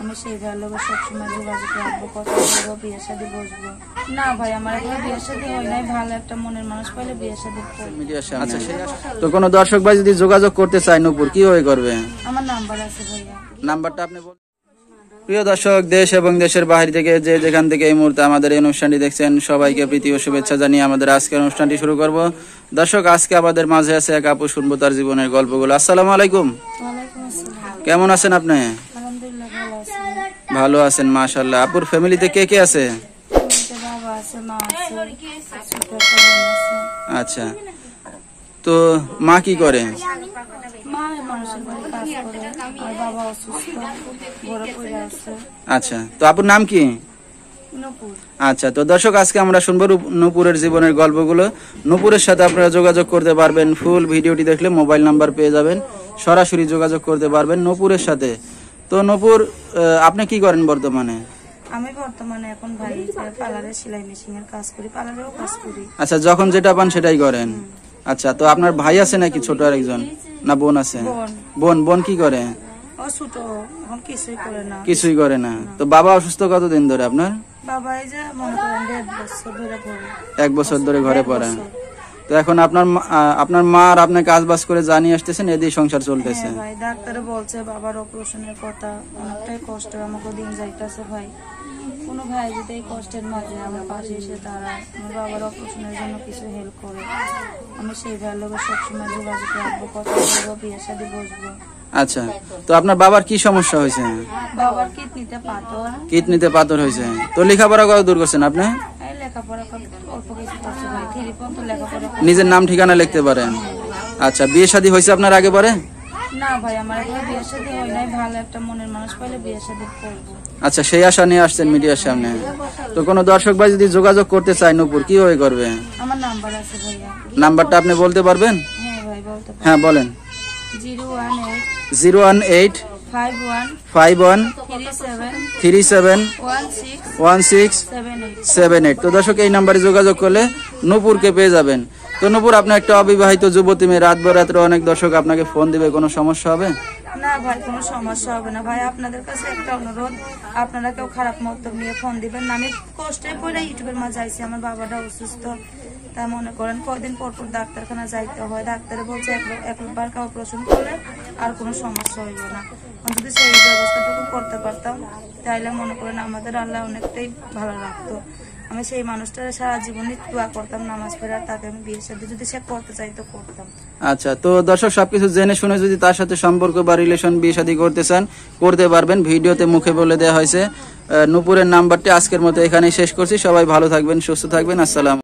আমি সেই ভালো সবসময় যোগাযোগ রাখবো, কথা বলবো, বিয়ে শাদী বসবো। না ভাই, আমার এখন বিয়ে শাদী হয় নাই, ভালো একটা মনের মানুষ পাইলে বিয়ে শাদী করবো। আচ্ছা, তো কোনো দর্শক ভাই যদি যোগাযোগ করতে চায় নূপুর কিভাবে করবে? আমার নাম্বার আছে ভাইয়া, নাম্বারটা আপনি বলুন। প্রিয় দর্শক, দেশ এবং দেশের বাইরে থেকে যে যেখান থেকে এই মুহূর্তে আমাদের এই অনুষ্ঠানটি দেখছেন, সবাইকে প্রীতি ও শুভেচ্ছা জানিয়ে আমাদের আজকের অনুষ্ঠানটি শুরু করব। দর্শক, আজকে আমাদের মাঝে আছে এক আপু, শুনবো তার জীবনের গল্পগুলো। আসসালামু আলাইকুম। ওয়ালাইকুম আসসালাম। কেমন আছেন আপনি? আলহামদুলিল্লাহ ভালো আছি। ভালো আছেন, মাশাআল্লাহ। আপুর ফ্যামিলিতে কে কে আছে? বাবা আছে, মা আছে, ছোট একটা বোন আছে। আচ্ছা, তো মা কি করে? মা মানুষের বাড়ি কাজ করে, আর বাবা অসুস্থ, বড় পড়ে আছে। আচ্ছা, তো আপুর নাম কি? নূপুর। আচ্ছা, তো দর্শক, আজকে আমরা শুনবো নূপুরের জীবনের গল্পগুলো। নূপুরের সাথে আপনারা যোগাযোগ করতে পারবেন। ফুল ভিডিওটি দেখলে মোবাইল নাম্বার পেয়ে যাবেন, সরাসরি যোগাযোগ করতে পারবেন নূপুরের সাথে। তো নূপুর, আপনি কি করেন বর্তমানে? আমি বর্তমানে এখন ভাই পার্লারে সেলাই মেশিন এর কাজ করি, পার্লারেও কাজ করি। আচ্ছা, যখন যেটা পান সেটাই করেন। আচ্ছা, তো আপনার ভাই আছে নাকি ছোট আর একজন, না বোন আছে? বোন কি করে? ও ছোট, এখন কিছুই করে না। কিছুই করে না। তো বাবা অসুস্থ কতদিন ধরে আপনার? বাবা এই যে মনে করেন 1.5 বছর ধরে পড়ে। 1 বছর ধরে ঘরে পড়ে। তো এখন আপনার মা আর আপনি কাজ বাজ করে জানিয়ে আসতেছেন, এদিকে সংসার চলতেছে। হ্যাঁ ভাই, ডাক্তারে বলছে বাবার অপারেশনের কথা, অনেকটাই কষ্ট, আমাকে দিন যাইতেছে ভাই। কোনো ভাই যদি এই কষ্টের মাঝে আমার পাশে এসে তারা আমার বাবার অপারেশনের জন্য কিছু হেল্প করে, আমি সেই ভালো সবসময় যোগাযোগ রাখবো, কথা বলবো, বিয়ে শাদী বসবো। আচ্ছা, তো আপনার বাবার কি সমস্যা হয়েছে? বাবার কিডনিতে পাথর। কিডনিতে পাথর হয়েছে। তো লেখাপড়া কত দূর করছেন আপনি? এই লেখাপড়া অল্প কিছু করছে ভাই, 3 পর্যন্ত লেখাপড়া। নিজের নাম ঠিকানা লিখতে পারেন? আচ্ছা, বিয়ে শাদী হয়েছে আপনার আগে পরে? না ভাই, আমার এখন বিয়ে শাদী হয় নাই, ভালো একটা মনের মানুষ পাইলে বিয়ে শাদী করবো। আচ্ছা, সেই আশা নিয়ে আসছেন মিডিয়ার সামনে। তো কোনো দর্শক ভাই যদি যোগাযোগ করতে চায় নূপুর কিভাবে করবে? আমার নাম্বার আছে ভাইয়া। নাম্বারটা আপনি বলতে পারবেন? হ্যাঁ ভাই, বলতে পারি। হ্যাঁ, বলেন। 018 018 51 51 37 37 16 78। তো দর্শক, এই নাম্বারে যোগাযোগ করলে নূপুরকে পেয়ে যাবেন। তো নূপুর, আপনি একটা অবিবাহিত যুবতী মেয়ে, রাত বেরাত্রে অনেক দর্শক আপনাকে ফোন দিবে, কোনো সমস্যা হবে? না ভাই, কোনো সমস্যা হবে না ভাই। আপনাদের কাছে একটা অনুরোধ, আপনারা কেউ খারাপ মন্তব্য নিয়ে ফোন দিবেন না। আমি কষ্টে করে ইউটিউবের মাঝে আইছি, আমার বাবাটা অসুস্থ, তা মনে করেন কয়দিন পর পর ডাক্তারখানা যাইতে হয়। ডাক্তারে বলছে একবার অপারেশন করলে আর কোনো সমস্যা হইব না। যদি সেই ব্যবস্থাটুকু করতে পারতাম তাইলে মনে করেন আমাদের আল্লাহ অনেকটাই ভালো রাখতো। আমি সেই মানুষটা সারা জীবনই দোয়া করতাম, নামাজ পড়ে, আর তাকে আমি বিয়ের সাথে যদি সে করতে চাইতো করতাম। আচ্ছা, তো দর্শক, সবকিছু জেনে শুনে যদি তার সাথে সম্পর্ক বা রিলেশন, বিয়ে শাদী করতে চান করতে পারবেন। ভিডিওতে মুখে বলে দেওয়া হয়েছে। নূপুরের নাম্বারটি আজকের মতো এখানেই শেষ করছি। সবাই ভালো থাকবেন, সুস্থ থাকবেন। আসসালাম।